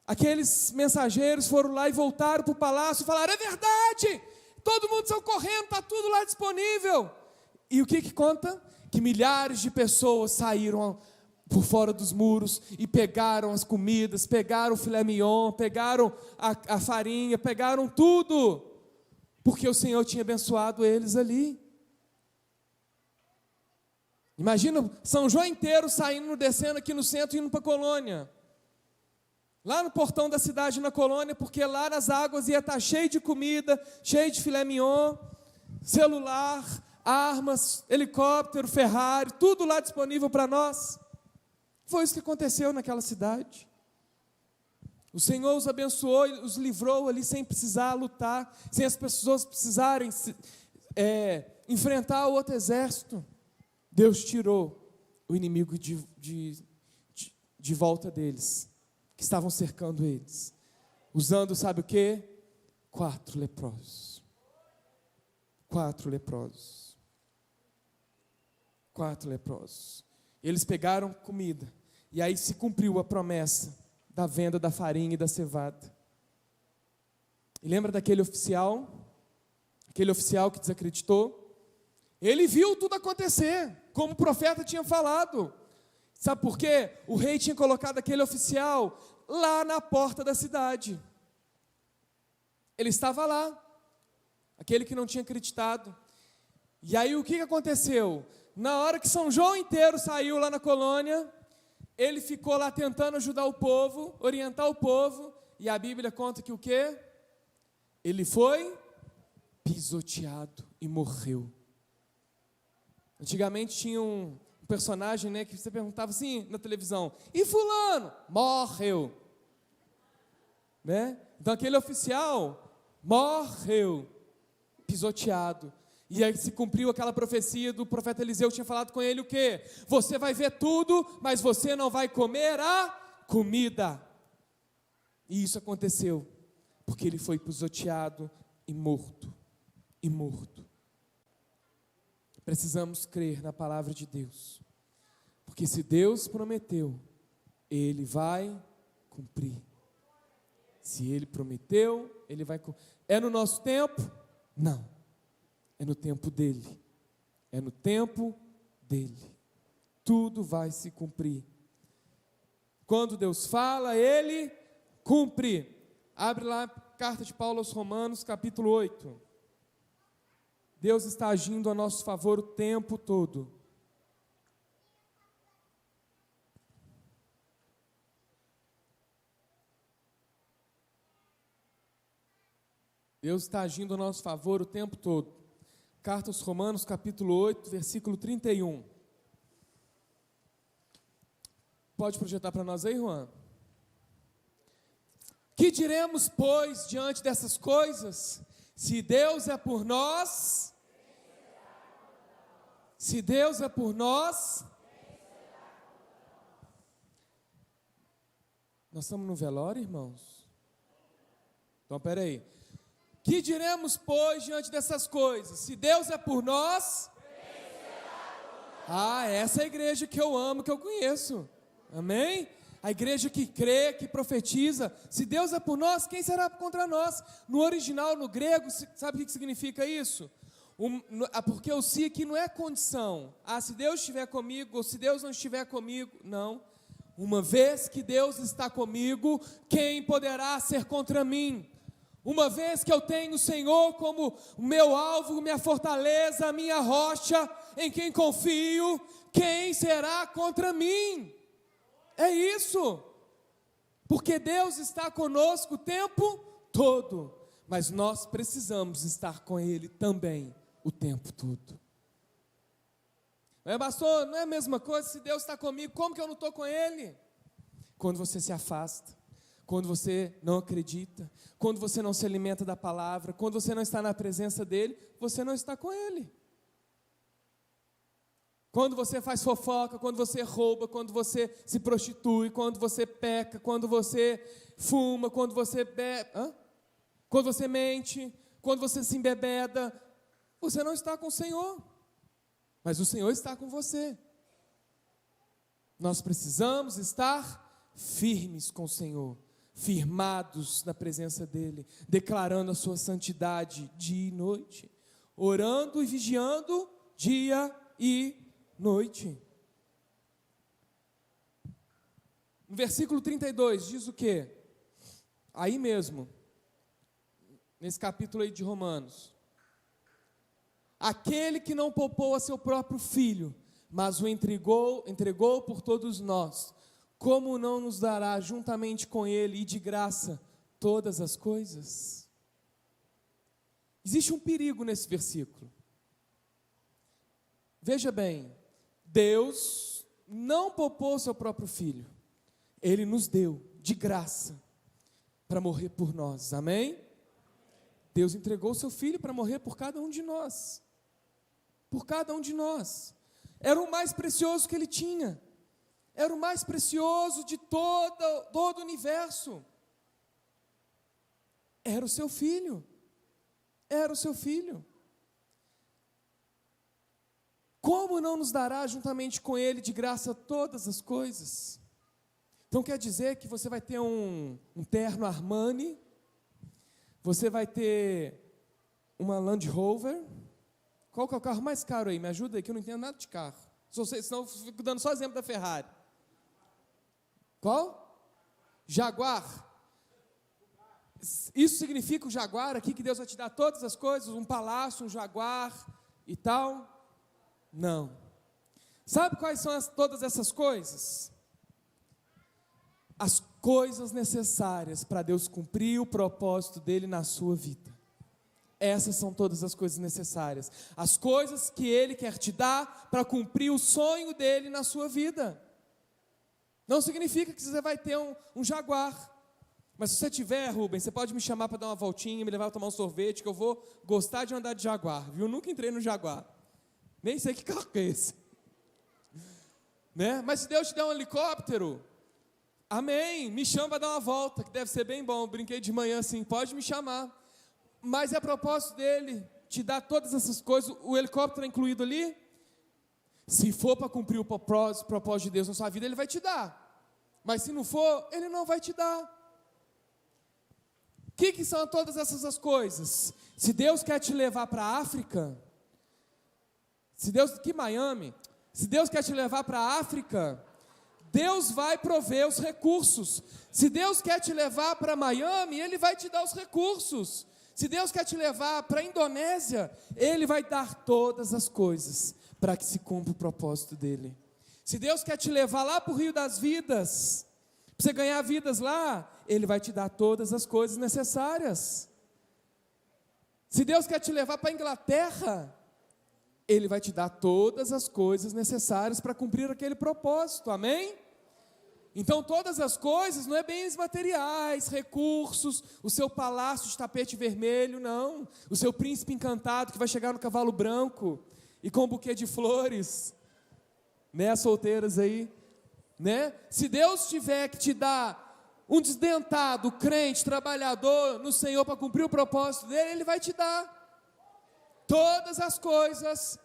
Aqueles mensageiros foram lá e voltaram para o palácio e falaram, é verdade, todo mundo saiu correndo, está tudo lá disponível. E o que conta? Que milhares de pessoas saíram por fora dos muros e pegaram as comidas, pegaram o filé mignon, pegaram a farinha, pegaram tudo. Porque o Senhor tinha abençoado eles ali. Imagina São João inteiro saindo, descendo aqui no centro e indo para a colônia. Lá no portão da cidade, na colônia, porque lá nas águas ia estar cheio de comida, cheio de filé mignon, celular, armas, helicóptero, Ferrari, tudo lá disponível para nós. Foi isso que aconteceu naquela cidade. O Senhor os abençoou, os livrou ali sem precisar lutar, sem as pessoas precisarem enfrentar o outro exército. Deus tirou o inimigo de volta deles, que estavam cercando eles, usando, sabe o quê? 4 leprosos. 4 leprosos. 4 leprosos. Eles pegaram comida, e aí se cumpriu a promessa da venda da farinha e da cevada. E lembra daquele oficial? Aquele oficial que desacreditou? Ele viu tudo acontecer, como o profeta tinha falado. Sabe por quê? O rei tinha colocado aquele oficial lá na porta da cidade. Ele estava lá, aquele que não tinha acreditado. E aí o que aconteceu? Na hora que São João inteiro saiu lá na colônia, ele ficou lá tentando ajudar o povo, orientar o povo, e a Bíblia conta que o quê? Ele foi pisoteado e morreu. Antigamente tinha um personagem, né, que você perguntava assim na televisão, e fulano? Morreu. Né? Então aquele oficial morreu, pisoteado. E aí se cumpriu aquela profecia do profeta Eliseu, que tinha falado com ele o quê? Você vai ver tudo, mas você não vai comer a comida. E isso aconteceu, porque ele foi pisoteado e morto. E morto. Precisamos crer na palavra de Deus, porque se Deus prometeu, Ele vai cumprir. Se Ele prometeu, Ele vai cumprir. É no nosso tempo? Não. É no tempo dEle. É no tempo dEle. Tudo vai se cumprir. Quando Deus fala, Ele cumpre. Abre lá a carta de Paulo aos Romanos, capítulo 8. Deus está agindo a nosso favor o tempo todo. Deus está agindo a nosso favor o tempo todo. Carta aos Romanos, capítulo 8, versículo 31. Pode projetar para nós aí, Juan? Que diremos, pois, diante dessas coisas? Se Deus é por nós, se Deus é por nós, nós estamos no velório, irmãos? Então, peraí. Que diremos, pois, diante dessas coisas? Se Deus é por nós, essa é a igreja que eu amo, que eu conheço. Amém? A igreja que crê, que profetiza. Se Deus é por nós, quem será contra nós? No original, no grego, sabe o que significa isso? Porque o se aqui não é condição. Se Deus estiver comigo, ou se Deus não estiver comigo. Não. Uma vez que Deus está comigo, quem poderá ser contra mim? Uma vez que eu tenho o Senhor como o meu alvo, minha fortaleza, a minha rocha, em quem confio, quem será contra mim? É isso, porque Deus está conosco o tempo todo, mas nós precisamos estar com Ele também o tempo todo. Pastor, não é a mesma coisa? Se Deus está comigo, como que eu não estou com Ele? Quando você se afasta, quando você não acredita, quando você não se alimenta da palavra, quando você não está na presença dEle, você não está com Ele. Quando você faz fofoca, quando você rouba, quando você se prostitui, quando você peca, quando você fuma, quando você bebe, quando você mente, quando você se embebeda, você não está com o Senhor, mas o Senhor está com você. Nós precisamos estar firmes com o Senhor, firmados na presença dEle, declarando a sua santidade dia e noite, orando e vigiando dia e noite. No versículo 32 diz o quê? Aí mesmo, nesse capítulo aí de Romanos: aquele que não poupou a seu próprio filho, mas o entregou por todos nós, como não nos dará juntamente com ele e de graça todas as coisas? Existe um perigo nesse versículo. Veja bem, Deus não poupou seu próprio filho, Ele nos deu de graça para morrer por nós, amém? Deus entregou seu filho para morrer por cada um de nós, era o mais precioso que Ele tinha, era o mais precioso de todo o universo, era o seu filho, Como não nos dará juntamente com Ele de graça todas as coisas? Então quer dizer que você vai ter um terno Armani, você vai ter uma Land Rover, Qual que é o carro mais caro aí? Me ajuda aí, que eu não entendo nada de carro. Senão eu fico dando só exemplo da Ferrari. Qual? Jaguar. Isso significa o Jaguar aqui, que Deus vai te dar todas as coisas, um palácio, um Jaguar e tal? Não. Sabe quais são todas essas coisas? As coisas necessárias para Deus cumprir o propósito dele na sua vida. Essas são todas as coisas necessárias. As coisas que Ele quer te dar para cumprir o sonho dele na sua vida. Não significa que você vai ter um Jaguar. Mas se você tiver, Rubens, você pode me chamar para dar uma voltinha, me levar a tomar um sorvete, que eu vou gostar de andar de Jaguar, viu? Nunca entrei no Jaguar. Nem sei que carro é esse. Né? Mas se Deus te der um helicóptero, amém, me chama para dar uma volta, que deve ser bem bom. Eu brinquei de manhã assim, pode me chamar. Mas é propósito dele te dar todas essas coisas. O helicóptero é incluído ali? Se for para cumprir o propósito de Deus na sua vida, Ele vai te dar. Mas se não for, Ele não vai te dar. O que são todas essas coisas? Se Deus quer te levar para a África, Miami, se Deus quer te levar para a África, Deus vai prover os recursos. Se Deus quer te levar para Miami, Ele vai te dar os recursos. Se Deus quer te levar para a Indonésia, Ele vai dar todas as coisas para que se cumpra o propósito dEle. Se Deus quer te levar lá para o Rio das Vidas, para você ganhar vidas lá, Ele vai te dar todas as coisas necessárias. Se Deus quer te levar para a Inglaterra, Ele vai te dar todas as coisas necessárias para cumprir aquele propósito, amém? Então todas as coisas não é bens materiais, recursos, o seu palácio de tapete vermelho, não. O seu príncipe encantado que vai chegar no cavalo branco e com um buquê de flores, né, as solteiras aí, né? Se Deus tiver que te dar um desdentado, crente, trabalhador no Senhor para cumprir o propósito dele, Ele vai te dar todas as coisas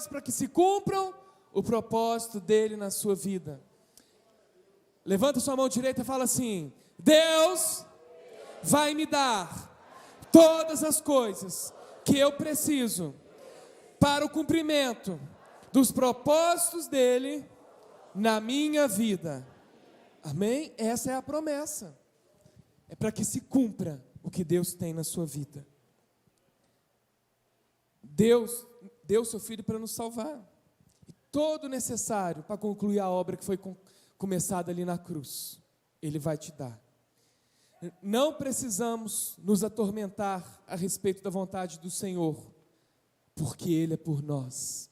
para que se cumpram o propósito dele na sua vida. Levanta sua mão direita e fala assim: Deus vai me dar todas as coisas que eu preciso para o cumprimento dos propósitos dele na minha vida. Amém? Essa é a promessa. É para que se cumpra o que Deus tem na sua vida. Deus deu seu Filho para nos salvar. E todo o necessário para concluir a obra que foi começada ali na cruz, Ele vai te dar. Não precisamos nos atormentar a respeito da vontade do Senhor, porque Ele é por nós.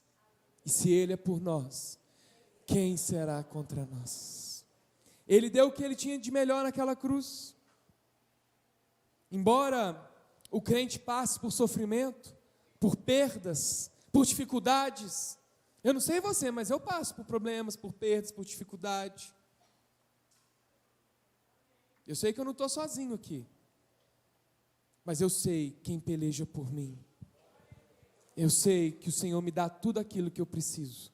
E se Ele é por nós, quem será contra nós? Ele deu o que Ele tinha de melhor naquela cruz. Embora o crente passe por sofrimento, por perdas, por dificuldades, eu não sei você, mas eu passo por problemas, por perdas, por dificuldade. Eu sei que eu não estou sozinho aqui, mas eu sei quem peleja por mim. Eu sei que o Senhor me dá tudo aquilo que eu preciso.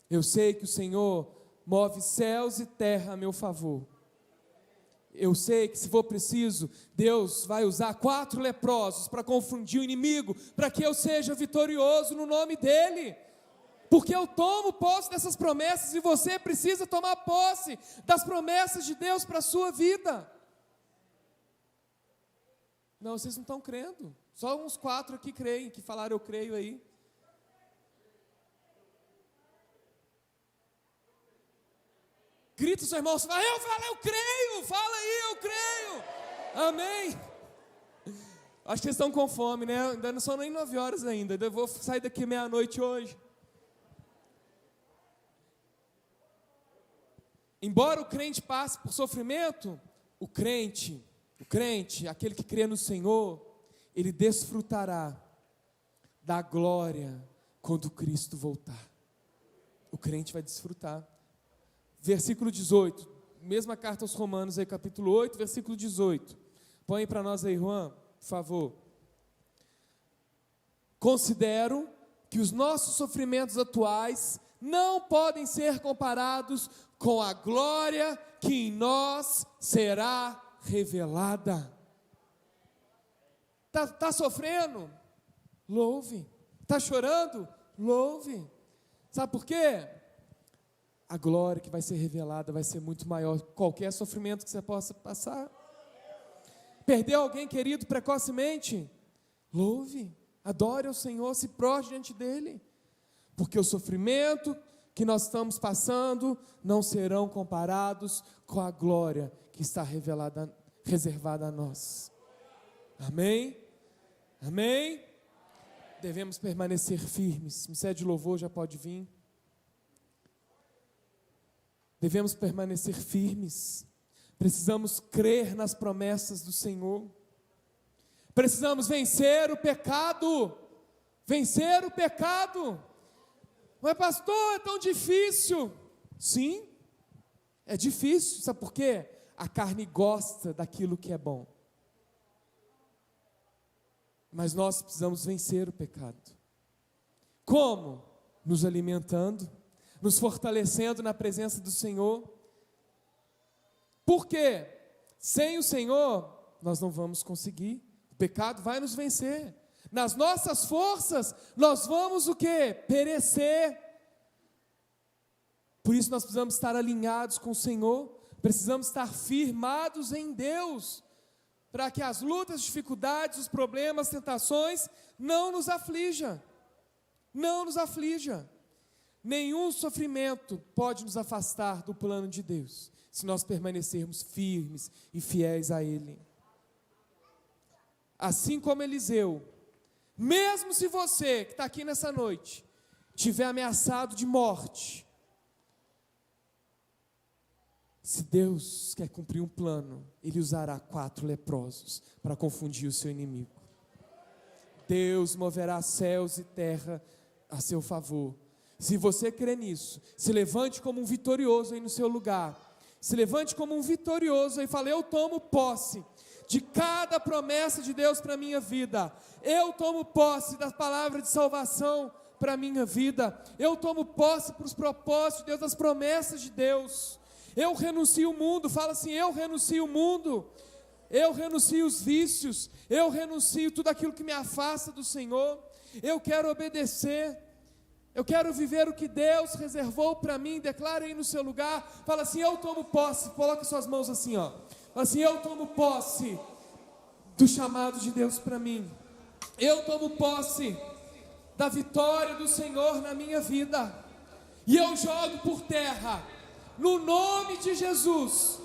Eu sei que o Senhor move céus e terra a meu favor. Eu sei que se for preciso, Deus vai usar 4 leprosos para confundir o inimigo, para que eu seja vitorioso no nome dEle. Porque eu tomo posse dessas promessas e você precisa tomar posse das promessas de Deus para a sua vida. Não, vocês não estão crendo. Só uns 4 aqui creem, que falaram eu creio aí. Grita o seu irmão, fala, eu creio, fala aí, eu creio. Amém. Acho que vocês estão com fome, né? Ainda não são nem 9 horas ainda. Eu vou sair daqui meia-noite hoje. Embora o crente passe por sofrimento, o crente, aquele que crê no Senhor, ele desfrutará da glória quando Cristo voltar. O crente vai desfrutar. Versículo 18, mesma carta aos Romanos, aí, capítulo 8, versículo 18. Põe para nós aí, Juan, por favor. Considero que os nossos sofrimentos atuais não podem ser comparados com a glória que em nós será revelada. Tá sofrendo? louve. Está chorando? Louve. Sabe por quê? A glória que vai ser revelada vai ser muito maior que qualquer sofrimento que você possa passar. Perdeu alguém querido precocemente? Louve, adore ao Senhor, se prostre diante dEle. Porque o sofrimento que nós estamos passando não serão comparados com a glória que está reservada a nós. Amém? Amém? Devemos permanecer firmes. Ministério de louvor já pode vir. Devemos permanecer firmes. Precisamos crer nas promessas do Senhor. Precisamos vencer o pecado. Vencer o pecado. Mas pastor, é tão difícil. Sim, é difícil. Sabe por quê? A carne gosta daquilo que é bom. Mas nós precisamos vencer o pecado. Como? Nos alimentando, nos fortalecendo na presença do Senhor. Por quê? Sem o Senhor, nós não vamos conseguir. O pecado vai nos vencer. Nas nossas forças, nós vamos o quê? Perecer. Por isso nós precisamos estar alinhados com o Senhor. Precisamos estar firmados em Deus. Para que as lutas, dificuldades, os problemas, tentações não nos aflijam. Não nos aflijam. Nenhum sofrimento pode nos afastar do plano de Deus, se nós permanecermos firmes e fiéis a Ele. Assim como Eliseu, mesmo se você que está aqui nessa noite, estiver ameaçado de morte, se Deus quer cumprir um plano, Ele usará 4 leprosos para confundir o seu inimigo. Deus moverá céus e terra a seu favor. Se você crê nisso, se levante como um vitorioso aí no seu lugar. Se levante como um vitorioso e fale: eu tomo posse de cada promessa de Deus para a minha vida. Eu tomo posse da palavra de salvação para a minha vida. Eu tomo posse para os propósitos de Deus, das promessas de Deus. Eu renuncio o mundo. Fala assim: eu renuncio o mundo. Eu renuncio os vícios. Eu renuncio tudo aquilo que me afasta do Senhor. Eu quero obedecer. Eu quero viver o que Deus reservou para mim. Declara aí no seu lugar. Fala assim: eu tomo posse. Coloque suas mãos assim, ó. Fala assim: eu tomo posse do chamado de Deus para mim. Eu tomo posse da vitória do Senhor na minha vida. E eu jogo por terra, no nome de Jesus,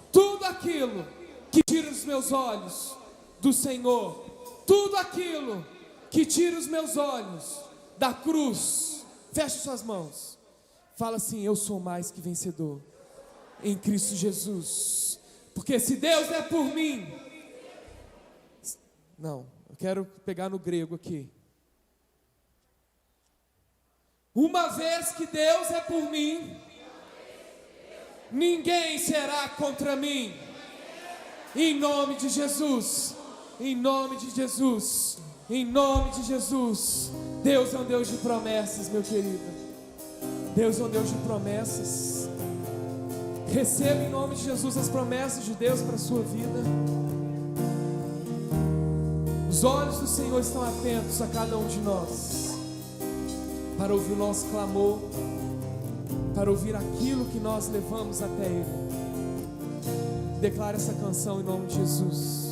tudo aquilo que tira os meus olhos do Senhor. Tudo aquilo que tira os meus olhos da cruz. Feche suas mãos. Fala assim: eu sou mais que vencedor em Cristo Jesus. Porque se Deus é por mim... Não, eu quero pegar no grego aqui. Uma vez que Deus é por mim, ninguém será contra mim. Em nome de Jesus. Em nome de Jesus. Em nome de Jesus. Deus é um Deus de promessas, meu querido. Deus é um Deus de promessas. Receba em nome de Jesus as promessas de Deus para a sua vida. Os olhos do Senhor estão atentos a cada um de nós, para ouvir o nosso clamor, para ouvir aquilo que nós levamos até Ele. Declare essa canção em nome de Jesus.